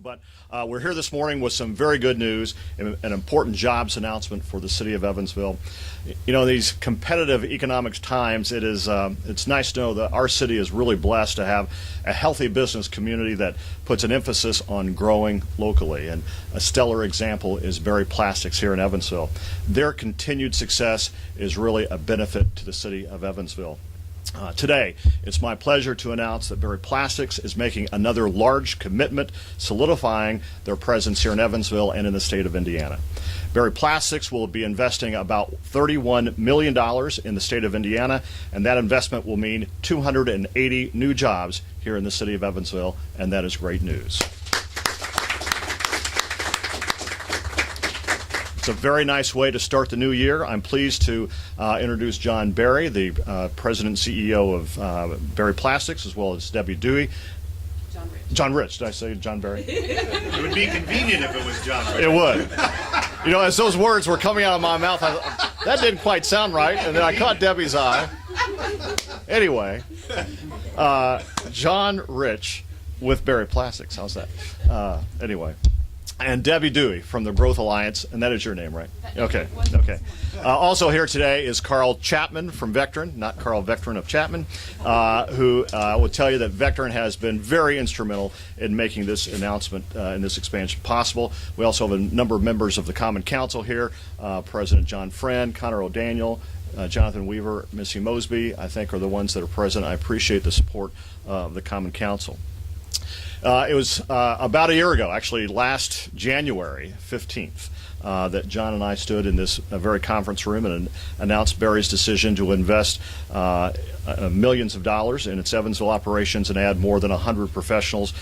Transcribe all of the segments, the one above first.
But we're here this morning with some very good news and an important jobs announcement for the city of Evansville. You know, these competitive economic times, it's nice to know that our city is really blessed to have a healthy business community that puts an emphasis on growing locally. And a stellar example is Berry Plastics here in Evansville. Their continued success is really a benefit to the city of Evansville. Today, it's my pleasure to announce that Berry Plastics is making another large commitment, solidifying their presence here in Evansville and in the state of Indiana. Berry Plastics will be investing about $31 million in the state of Indiana, and that investment will mean 280 new jobs here in the city of Evansville, and that is great news. It's a very nice way to start the new year. I'm pleased to introduce John Berry, the President and CEO of Berry Plastics, as well as Debbie Dewey. John Rich. Did I say John Berry? It would be convenient if it was John Rich. It would. You know, as those words were coming out of my mouth, that didn't quite sound right, and then I caught Debbie's eye. Anyway, John Rich with Berry Plastics. How's that? Anyway. And Debbie Dewey from the Growth Alliance, and that is your name, right? Okay, okay. Also here today is Carl Chapman from Vectren, not Carl Vectren of Chapman, who will tell you that Vectren has been very instrumental in making this announcement and this expansion possible. We also have a number of members of the Common Council here, President John Friend, Connor O'Daniel, Jonathan Weaver, Missy Mosby, I think are the ones that are present. I appreciate the support of the Common Council. It was about a year ago, actually last January 15th, that John and I stood in this very conference room and announced Berry's decision to invest millions of dollars in its Evansville operations and add more than 100 professionals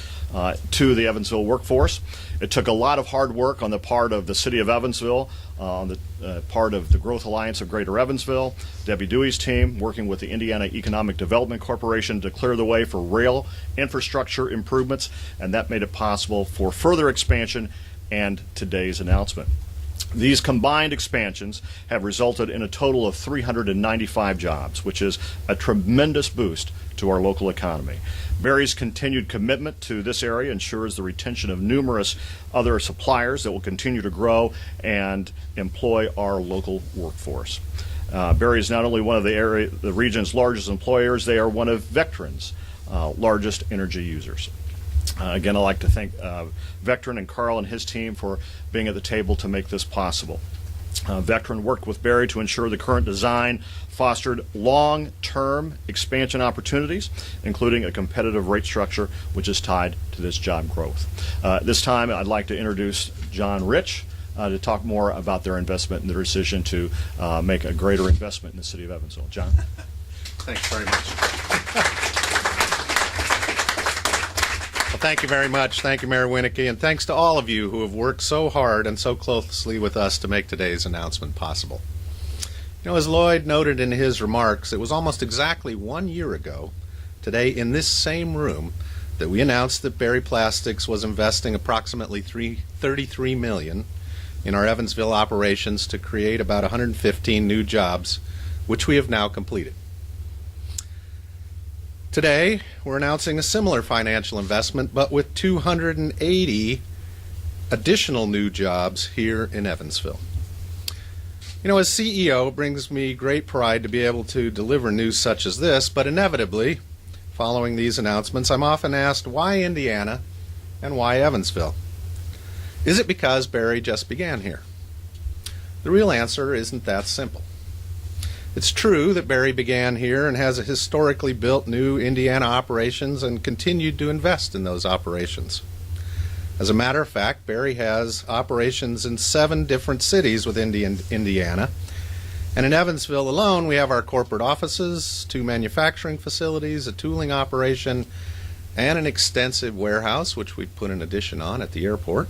to the Evansville workforce. It took a lot of hard work on the part of the city of Evansville, on the part of the Growth Alliance of Greater Evansville, Debbie Dewey's team, working with the Indiana Economic Development Corporation to clear the way for rail infrastructure improvements, and that made it possible for further expansion and today's announcement. These combined expansions have resulted in a total of 395 jobs, which is a tremendous boost to our local economy. Berry's continued commitment to this area ensures the retention of numerous other suppliers that will continue to grow and employ our local workforce. Berry is not only one of the region's largest employers, they are one of Vectren's largest energy users. Again, I'd like to thank Vectren and Carl and his team for being at the table to make this possible. Vectren worked with Berry to ensure the current design fostered long-term expansion opportunities, including a competitive rate structure which is tied to this job growth. This time, I'd like to introduce John Rich to talk more about their investment and their decision to make a greater investment in the city of Evansville. John? Thanks very much. Well, thank you very much. Thank you, Mayor Winnecke, and thanks to all of you who have worked so hard and so closely with us to make today's announcement possible. You know, as Lloyd noted in his remarks, it was almost exactly 1 year ago, today in this same room, that we announced that Berry Plastics was investing approximately $33 million in our Evansville operations to create about 115 new jobs, which we have now completed. Today, we're announcing a similar financial investment, but with 280 additional new jobs here in Evansville. You know, as CEO, it brings me great pride to be able to deliver news such as this, but inevitably, following these announcements, I'm often asked, why Indiana and why Evansville? Is it because Berry just began here? The real answer isn't that simple. It's true that Berry began here and has a historically built new Indiana operations and continued to invest in those operations. As a matter of fact, Berry has operations in 7 different cities within Indiana, and in Evansville alone we have our corporate offices, 2 manufacturing facilities, a tooling operation, and an extensive warehouse, which we put an addition on at the airport.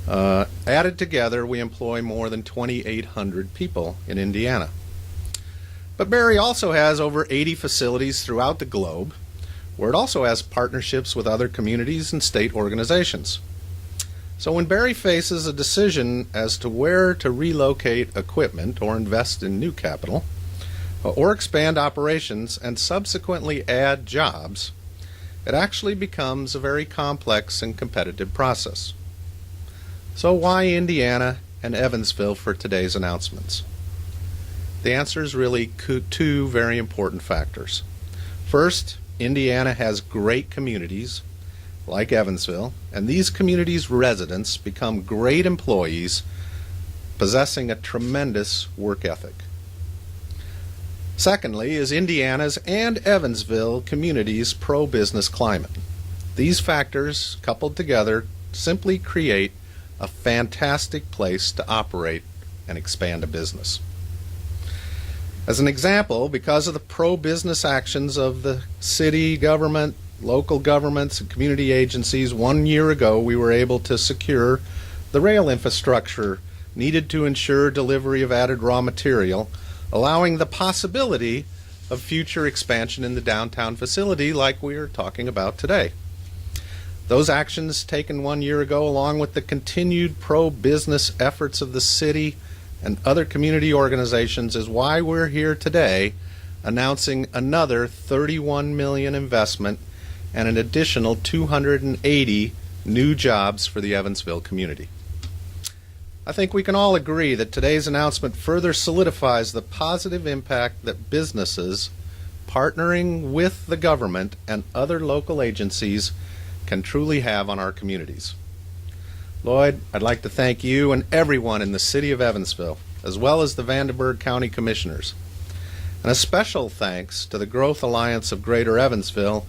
Added together, we employ more than 2,800 people in Indiana. But Berry also has over 80 facilities throughout the globe, where it also has partnerships with other communities and state organizations. So when Berry faces a decision as to where to relocate equipment or invest in new capital, or expand operations and subsequently add jobs, it actually becomes a very complex and competitive process. So why Indiana and Evansville for today's announcements? The answer is really two very important factors. First, Indiana has great communities like Evansville, and these communities' residents become great employees possessing a tremendous work ethic. Secondly is Indiana's and Evansville communities' pro-business climate. These factors, coupled together, simply create a fantastic place to operate and expand a business. As an example, because of the pro-business actions of the city government, local governments, and community agencies, 1 year ago we were able to secure the rail infrastructure needed to ensure delivery of added raw material, allowing the possibility of future expansion in the downtown facility like we are talking about today. Those actions taken 1 year ago, along with the continued pro-business efforts of the city and other community organizations, is why we're here today announcing another $31 million investment and an additional 280 new jobs for the Evansville community. I think we can all agree that today's announcement further solidifies the positive impact that businesses partnering with the government and other local agencies can truly have on our communities. Lloyd, I'd like to thank you and everyone in the city of Evansville, as well as the Vandenberg County Commissioners. And a special thanks to the Growth Alliance of Greater Evansville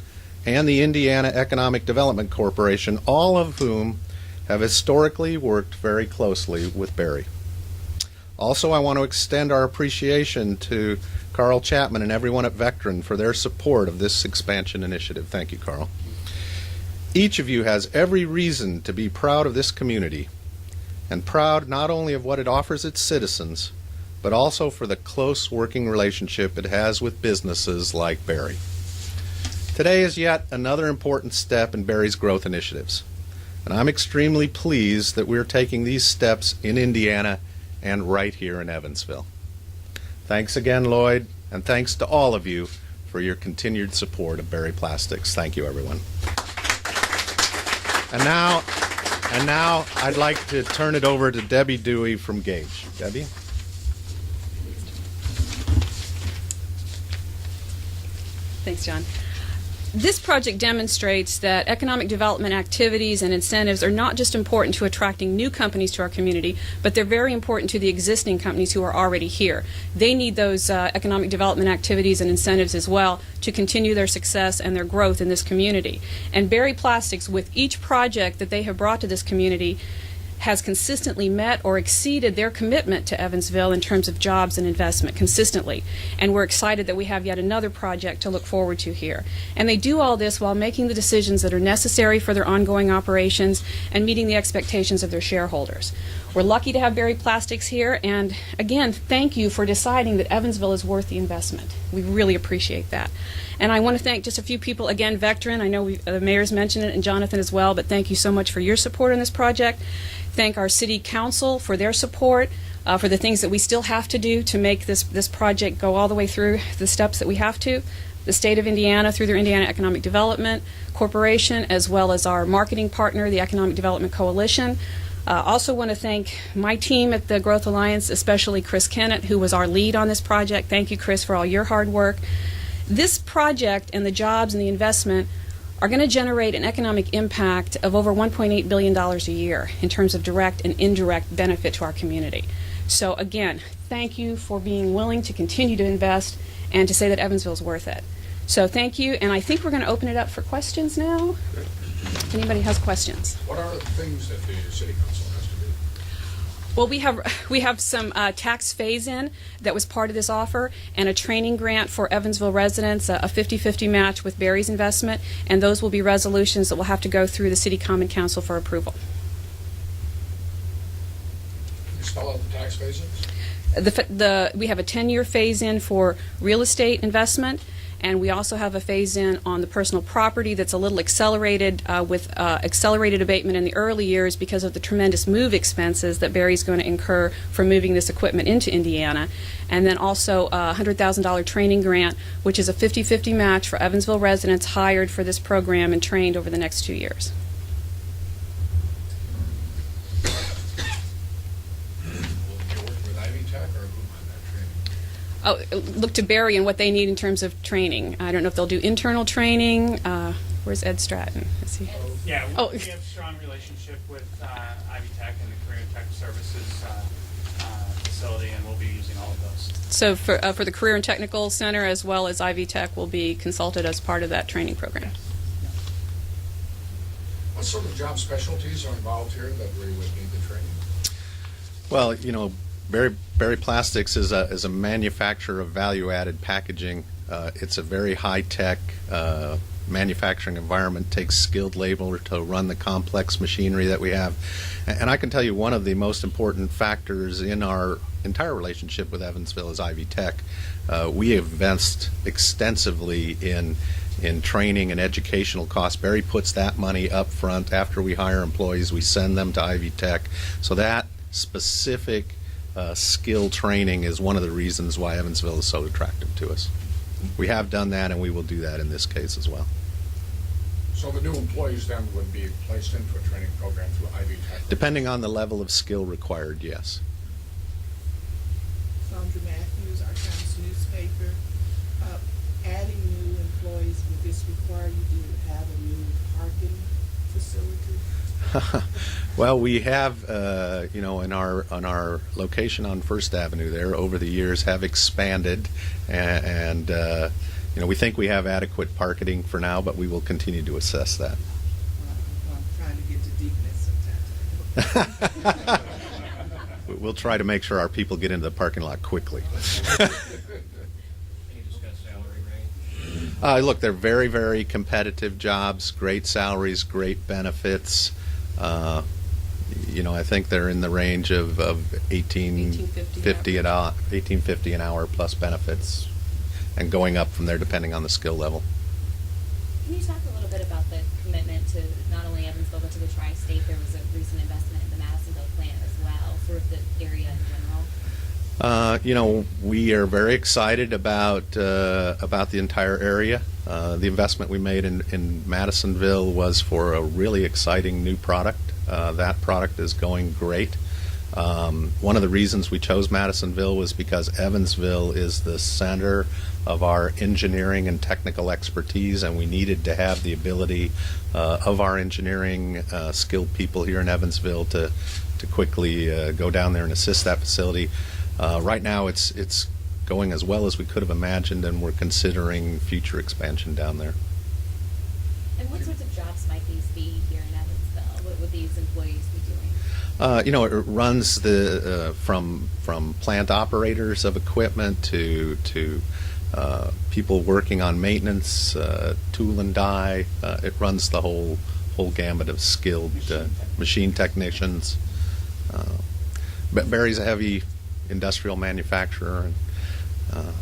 and the Indiana Economic Development Corporation, all of whom have historically worked very closely with Barry. Also, I want to extend our appreciation to Carl Chapman and everyone at Vectren for their support of this expansion initiative. Thank you, Carl. Each of you has every reason to be proud of this community, and proud not only of what it offers its citizens, but also for the close working relationship it has with businesses like Barry. Today is yet another important step in Barry's growth initiatives, and I'm extremely pleased that we're taking these steps in Indiana and right here in Evansville. Thanks again, Lloyd, and thanks to all of you for your continued support of Barry Plastics. Thank you, everyone. And now I'd like to turn it over to Debbie Dewey from Gage. Debbie? Thanks, John. This project demonstrates that economic development activities and incentives are not just important to attracting new companies to our community, but they're very important to the existing companies who are already here. They need those economic development activities and incentives as well to continue their success and their growth in this community. And Barry Plastics, with each project that they have brought to this community, has consistently met or exceeded their commitment to Evansville in terms of jobs and investment consistently. And we're excited that we have yet another project to look forward to here. And they do all this while making the decisions that are necessary for their ongoing operations and meeting the expectations of their shareholders. We're lucky to have Barry Plastics here, and again, thank you for deciding that Evansville is worth the investment. We really appreciate that. And I want to thank just a few people, again, Vectren, I know the mayor's mentioned it, and Jonathan as well, but thank you so much for your support on this project. Thank our city council for their support, for the things that we still have to do to make this project go all the way through the steps that we have to. The state of Indiana through their Indiana Economic Development Corporation, as well as our marketing partner, the Economic Development Coalition. Also want to thank my team at the Growth Alliance, especially Chris Kennett, who was our lead on this project. Thank you, Chris, for all your hard work. This project and the jobs and the investment are going to generate an economic impact of over $1.8 billion a year in terms of direct and indirect benefit to our community. So again, thank you for being willing to continue to invest and to say that Evansville is worth it. So thank you, and I think we're going to open it up for questions now. If anybody has questions. What are the things that the city council has to do? Well, we have some tax phase-in that was part of this offer, and a training grant for Evansville residents, a 50-50 match with Barry's investment, and those will be resolutions that will have to go through the City Common Council for approval. Can you spell out the tax phases? We have a 10-year phase-in for real estate investment, And we also have a phase-in on the personal property that's a little accelerated with accelerated abatement in the early years because of the tremendous move expenses that Barry's going to incur for moving this equipment into Indiana. And then also a $100,000 training grant, which is a 50-50 match for Evansville residents hired for this program and trained over the next 2 years. Oh, look to Barry and what they need in terms of training. I don't know if they'll do internal training. Where's Ed Stratton? Is he? Yeah, Oh. we have a strong relationship with Ivy Tech and the Career Tech Services facility, and we'll be using all of those. So for the Career and Technical Center as well as Ivy Tech will be consulted as part of that training program. What sort of job specialties are involved here that we would need the training? Well, you know, Berry Plastics is a manufacturer of value-added packaging. It's a very high-tech manufacturing environment. Takes skilled labor to run the complex machinery that we have. And I can tell you one of the most important factors in our entire relationship with Evansville is Ivy Tech. We invest extensively in training and educational costs. Barry puts that money up front. After we hire employees, we send them to Ivy Tech. So that specific skill training is one of the reasons why Evansville is so attractive to us. We have done that, and we will do that in this case as well. So the new employees then would be placed into a training program through Ivy Tech? Depending on the level of skill required, yes. Sandra Matthews, our Times newspaper. Adding new employees, would this require you to have a new parking facility? Well, we have, you know, on our location on First Avenue there, over the years have expanded, and you know, we think we have adequate parking for now, but we will continue to assess that. I'm trying to get to Deaconess sometimes. We'll try to make sure our people get into the parking lot quickly. Can you discuss salary range? Look, they're very, very competitive jobs, great salaries, great benefits. You know, I think they're in the range of $18.50 an hour plus benefits, and going up from there depending on the skill level. Can you talk a little bit about the commitment to not only Evansville but to the tri-state? There was a recent investment in the Madisonville plant as well, sort of the area in general. You know, we are very excited about the entire area. The investment we made in Madisonville was for a really exciting new product. That product is going great. One of the reasons we chose Madisonville was because Evansville is the center of our engineering and technical expertise, and we needed to have the ability of our engineering skilled people here in Evansville to quickly go down there and assist that facility. Right now it's going as well as we could have imagined, and we're considering future expansion down there. And what sorts of jobs might these be here in Evansville? What would these employees be doing? You know, it runs the from plant operators of equipment to people working on maintenance, tool and die. It runs the whole gamut of skilled machine technicians. But Barry's a heavy industrial manufacturer. And,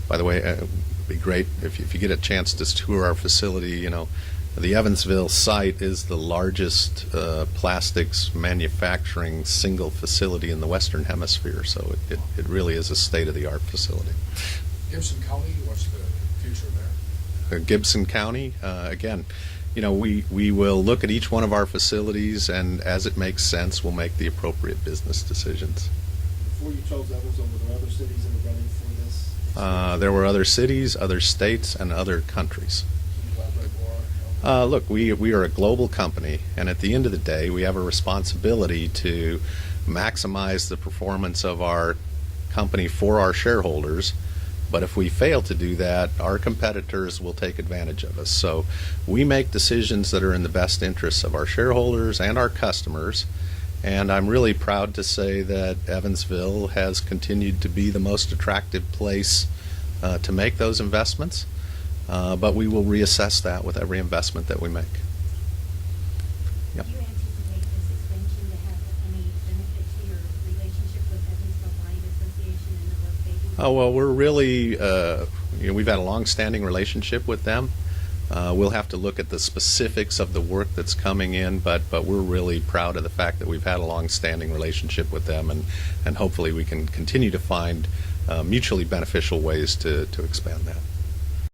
by the way, it would be great if you get a chance to tour our facility. You know, the Evansville site is the largest plastics manufacturing single facility in the Western Hemisphere, so it really is a state-of-the-art facility. Gibson County, what's the future there? Gibson County, again, you know, we will look at each one of our facilities, and as it makes sense, we'll make the appropriate business decisions. Before you chose Evansville, were there other cities in the running for this? There were other cities, other states, and other countries. Can you elaborate more? Look, we are a global company, and at the end of the day, we have a responsibility to maximize the performance of our company for our shareholders. But if we fail to do that, our competitors will take advantage of us. So we make decisions that are in the best interests of our shareholders and our customers. And I'm really proud to say that Evansville has continued to be the most attractive place to make those investments. But we will reassess that with every investment that we make. Yep. Do you anticipate this extension to have any benefit to your relationship with Evansville Light Association and the work they do? Oh, well, we're really, we've had a long-standing relationship with them. We'll have to look at the specifics of the work that's coming in, but we're really proud of the fact that we've had a long-standing relationship with them, and hopefully we can continue to find mutually beneficial ways to expand that.